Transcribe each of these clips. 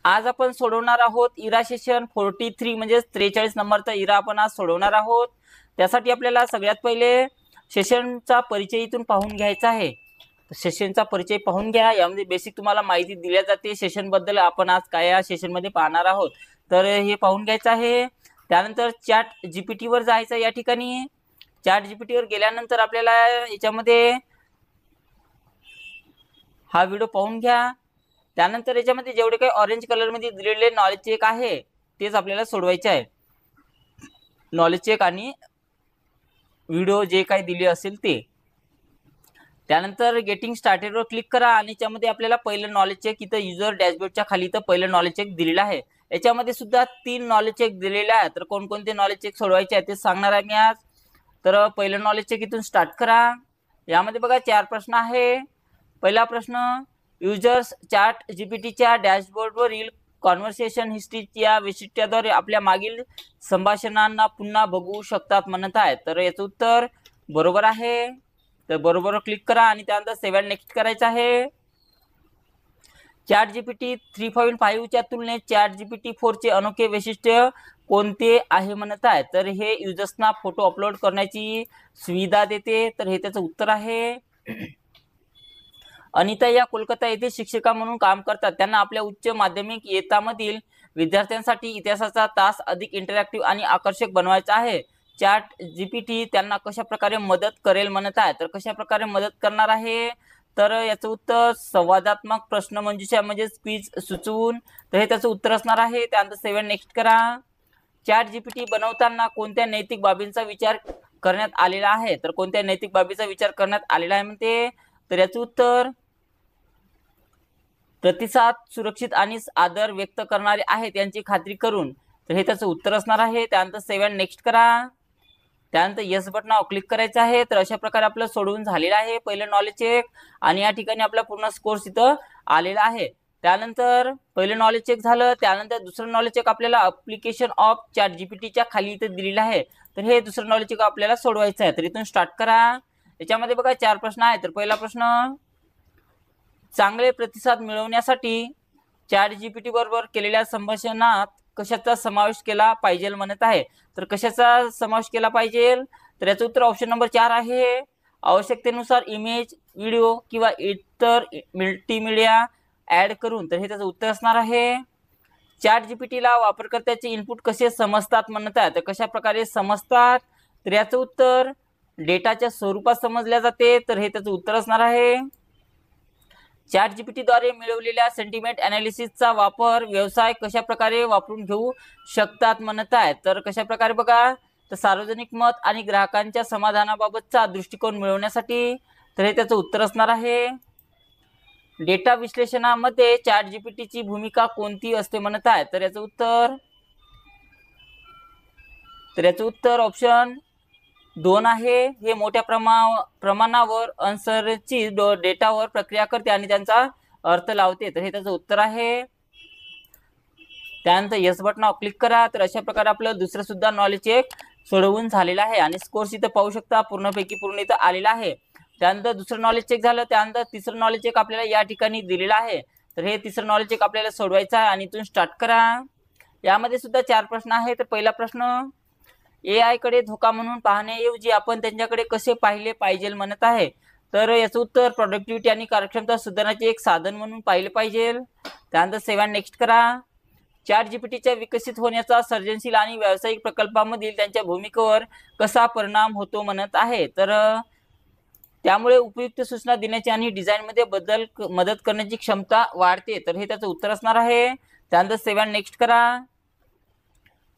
आज आपण सोडवणार आहोत इरा सेशन 43 म्हणजे 43 नंबरचा इरा आपण आज सोडवणार आहोत। त्यासाठी आपल्याला सगळ्यात पहिले सेशनचा परिचय इथून पाहून घ्यायचा आहे। सेशनचा परिचय पाहून घ्या। यामध्ये बेसिक तुम्हाला माहिती दिली जाते सेशन बद्दल, आपण आज काय या सेशन मध्ये पाहणार आहोत तर हे पाहून घ्यायचं आहे। त्यानंतर चॅट जीपीटी वर जायचं। या ठिकाणी चॅट जीपीटी वर गेल्यानंतर आपल्याला याच्यामध्ये हा व्हिडिओ पाहून घ्या। त्यानंतर याच्यामध्ये जेवढे काही ऑरेंज कलर मध्ये दिलेले नॉलेज चेक आहे तेच आपल्याला सोडवायचे आहे। नॉलेज चेक आणि व्हिडिओ जे काही दिले असेल ते। त्यानंतर गेटिंग स्टार्टेड वर क्लिक करा आणि याच्यामध्ये आपल्याला पहिलं नॉलेज चेक इथं युजर डॅशबोर्डच्या खाली इथं पहिलं नॉलेज चेक दिलेलं आहे। याच्यामध्ये सुद्धा 3 नॉलेज चेक दिलेले आहेत। तर कोणकोणते नॉलेज चेक सोडवायचे आहेत ते सांगणार आहे मी आज। तर पहिलं नॉलेज चेक इथून स्टार्ट करा। यामध्ये बघा 4 प्रश्न आहे। पहिला प्रश्न, युजर्स चॅट जीपीटीच्या डॅशबोर्डवरील कॉन्व्हर्सेशन हिस्ट्री या वैशिष्ट्याद्वारे आपल्या मागील संभाषणांना पुन्हा बघू शकतात म्हणत आहे। तर याचं उत्तर बरोबर आहे। तर बरोबर क्लिक करा आणि त्यानंतर सेव्ह अँड नेक्स्ट करायचं आहे। चॅट जीपीटी 3.5 च्या तुलनेत चॅट जीपीटी 4 चे अनोखे वैशिष्ट्य कोणते आहे म्हणत आहे। तर हे युजर्सना फोटो अपलोड करण्याची सुविधा देते। तर हे त्याचं उत्तर आहे। अनिता या कोलकाता येथे शिक्षिका म्हणून काम करतात। त्यांना आपल्या उच्च माध्यमिक इयत्तामधील विद्यार्थ्यांसाठी इतिहासाचा तास अधिक इंटरॅक्टिव्ह आणि आकर्षक बनवायचा आहे। चॅट जीपीटी त्यांना कशा प्रकारे मदत करेल म्हणत आहे। तर कशा प्रकारे मदत करणार आहे तर याचं उत्तर संवादात्मक प्रश्न मंजुषा म्हणजे स्पीच सुचवून। तर हे त्याचं उत्तर असणार आहे। त्यानंतर सेव्ह अँड नेक्स्ट करा। चॅट जीपीटी बनवताना कोणत्या नैतिक बाबींचा विचार करण्यात आलेला आहे। तर कोणत्या नैतिक बाबींचा विचार करण्यात आलेला आहे म्हणते। तर याचं उत्तर प्रतिसाद सुरक्षित आणि आदर व्यक्त करणारे आहेत यांची खात्री करून। तर हे त्याचं उत्तर असणार आहे। त्यानंतर सेव्ह अँड नेक्स्ट करा। त्यानंतर येस बटनावर क्लिक करायचं आहे। तर अशा प्रकारे आपलं सोडवून झालेलं आहे पहिलं नॉलेज चेक आणि या ठिकाणी आपला पूर्ण स्कोर इथं आलेला आहे। त्यानंतर पहिलं नॉलेज चेक झालं। त्यानंतर दुसरं नॉलेज चेक आपल्याला ॲप्लिकेशन ऑफ चॅट जीपीटीच्या खाली इथं दिलेलं आहे। तर हे दुसरं नॉलेज चेक आपल्याला सोडवायचं आहे। तर इथून स्टार्ट करा। याच्यामध्ये बघा 4 प्रश्न आहेत। तर पहिला प्रश्न, चांगले प्रतिसाद मिळवण्यासाठी चॅट जीपीटी बरोबर केलेल्या संभाषणात कशाचा समावेश केला पाहिजे म्हणत आहे। तर कशाचा समावेश केला पाहिजे तर याचं उत्तर ऑप्शन नंबर 4 आहे। आवश्यकतेनुसार इमेज, व्हिडिओ किंवा इतर मल्टीमीडिया ऍड करून। तर हे त्याचं उत्तर असणार आहे। चॅट जीपीटीला वापरकर्त्याचे इनपुट कसे समजतात म्हणत आहे। तर कशा प्रकारे समजतात तर याचं उत्तर डेटाच्या स्वरूपात समजल्या जाते। तर हे त्याचं उत्तर असणार आहे। चॅट जीपीटीद्वारे मिळवलेल्या सेंटिमेंट अनालिसिसचा वापर व्यवसाय कशा प्रकारे वापरून घेऊ शकतात म्हणत आहे। तर कशा प्रकारे बघा, तर सार्वजनिक मत आणि ग्राहकांच्या समाधानाबाबतचा दृष्टिकोन मिळवण्यासाठी। तर हे त्याचं उत्तर असणार आहे। डेटा विश्लेषणामध्ये चॅट जीपीटीची भूमिका कोणती असते म्हणत आहे। तर याचं उत्तर ऑप्शन 2 आहे। हे मोठ्या प्रमाणावर अनसंरचित डेटावर प्रक्रिया करते आणि त्यांचा अर्थ लावते। तर हे त्याचं उत्तर आहे। त्यानंतर येस बटनावर क्लिक करा। तर अशा प्रकारे आपलं दुसरं सुद्धा नॉलेज चेक सोडवून झालेलं आहे आणि स्कोर्स इथं पाहू शकता पूर्णपैकी पूर्ण इथं आलेला आहे। त्यानंतर दुसरं नॉलेज चेक झालं। त्यानंतर तिसरं नॉलेज चेक आपल्याला या ठिकाणी दिलेलं आहे। तर हे तिसरं नॉलेज चेक आपल्याला सोडवायचं आहे आणि इथून स्टार्ट करा। यामध्ये सुद्धा 4 प्रश्न आहेत। तर पहिला प्रश्न, एआय कडे धोका म्हणून पाहण्याऐवजी आपण त्यांच्याकडे कसे पाहिले पाहिजे म्हणत आहे। तर याचं उत्तर प्रोडक्टिव्हिटी आणि कार्यक्षमता सुधारण्याचे एक साधन म्हणून पाहिले पाहिजे। त्यानंतर सेव्ह अँड नेक्स्ट करा। चॅट जीपीटीच्या विकसित होण्याचा सर्जनशील आणि व्यावसायिक प्रकल्पामधील त्यांच्या भूमिकेवर कसा परिणाम होतो म्हणत आहे। तर त्यामुळे उपयुक्त सूचना देण्याची आणि डिझाईनमध्ये मदत करण्याची क्षमता वाढते। तर हे त्याचं उत्तर असणार आहे। त्यानंतर सेव्ह अँड नेक्स्ट करा।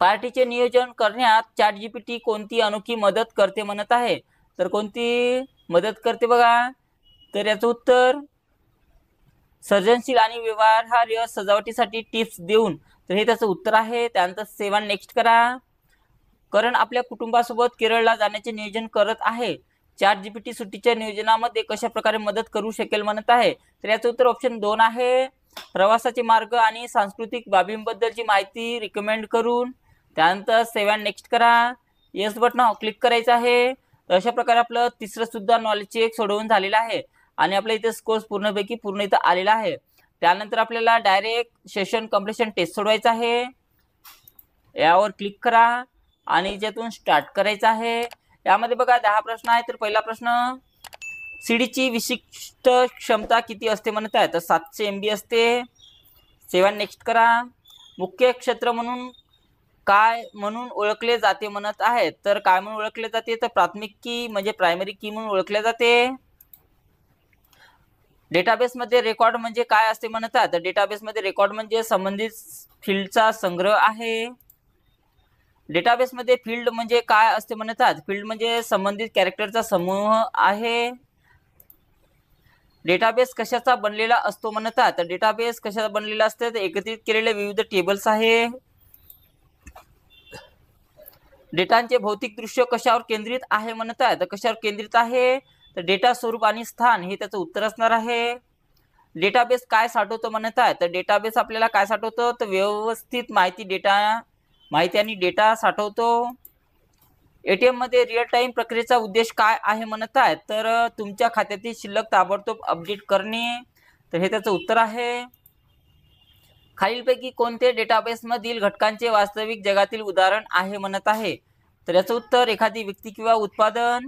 पार्टीचे नियोजन करण्यात चॅट जीपीटी कोणती अनोखी मदत करते म्हणत आहे। तर कोणती मदत करते बघा, तर याचं उत्तर सर्जनशील आणि व्यवहार्य सजावटीसाठी टिप्स देऊन। तर हे त्याचं उत्तर आहे। त्यानंतर सेव्ह अँड नेक्स्ट करा। करण आपल्या कुटुंबासोबत केरळला जाण्याचे नियोजन करत आहे। चॅट जीपीटी सुट्टीच्या नियोजनामध्ये कशा प्रकारे मदत करू शकेल म्हणत आहे। तर याचं उत्तर ऑप्शन 2 आहे। प्रवासाचे मार्ग आणि सांस्कृतिक बाबींबद्दलची माहिती रिकमेंड करून। त्यानंतर सेव्ह अँड नेक्स्ट करा। येस बटनावर क्लिक करायचं आहे। तर अशा प्रकारे आपलं तिसरं सुद्धा नॉलेज चेक सोडवून झालेलं आहे आणि आपल्या इथे स्कोर्स पूर्णपैकी पूर्ण इथं आलेला आहे। त्यानंतर आपल्याला डायरेक्ट सेशन कम्प्लिशन टेस्ट सोडवायचं आहे. यावर क्लिक करा आणि याच्यातून स्टार्ट करायचं आहे. यामध्ये बघा 10 प्रश्न आहेत. तर पहिला प्रश्न, सीडीची विशिष्ट क्षमता किती असते म्हणत आहे? तर 700 MB असते. 7 नेक्स्ट करा. मुख्य क्षेत्र म्हणून काय म्हणून ओळखले जाते म्हणत आहे? तर काय म्हणून ओळखले जाते? तर प्राथमिक की म्हणजे प्रायमरी की म्हणून ओळखले जाते. डेटाबेस मध्ये रेकॉर्ड म्हणजे काय असते म्हणत आहे? तर डेटाबेस मध्ये रेकॉर्ड म्हणजे संबंधित फील्डचा संग्रह आहे. डेटाबेस मध्ये फील्ड म्हणजे काय असते म्हणतात? फील्ड म्हणजे संबंधित कॅरेक्टरचा समूह आहे. डेटाबेस कशाचा बनलेला असतो म्हणतात? तर डेटाबेस कशाचा बनलेला असते? तर एकत्रित केलेले विविध टेबल्स आहे. डेटाचे भौतिक दृश्य कशावर केंद्रित आहे म्हणतात? तर कशावर केंद्रित आहे? तर डेटा स्वरूप आणि स्थान हे त्याचं उत्तर असणार आहे. डेटाबेस काय साठवतो म्हणतात? तर डेटाबेस आपल्याला काय साठवतो? तर व्यवस्थित माहिती आणि डेटा साठवतो. एटीएम मध्ये रिअल टाइम प्रक्रियेचा उद्देश काय आहे म्हणतात? तर तुमच्या खात्यातील शिल्लक ताबडतोब अपडेट करणे. तर हे त्याचं उत्तर आहे. खालीलपैकी कोणते डेटाबेस मधील घटकांचे वास्तविक जगातील उदाहरण आहे म्हणत आहे? तर याचं उत्तर एखादी व्यक्ती किंवा उत्पादन.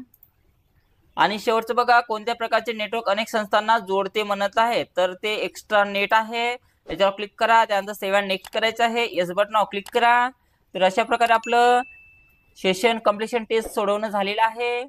आणि शेवटचं बघा, कोणत्या प्रकारचे नेटवर्क अनेक संस्थांना जोडते म्हणत आहे? तर ते एक्स्ट्रा नेट आहे. याच्यावर क्लिक करा. त्यानंतर सेव्ह अँड नेक्स्ट करायचं आहे. येस बटनावर क्लिक करा. तर अशा प्रकारे आपलं सेशन कम्प्लिशन टेस्ट सोडवणं झालेलं आहे.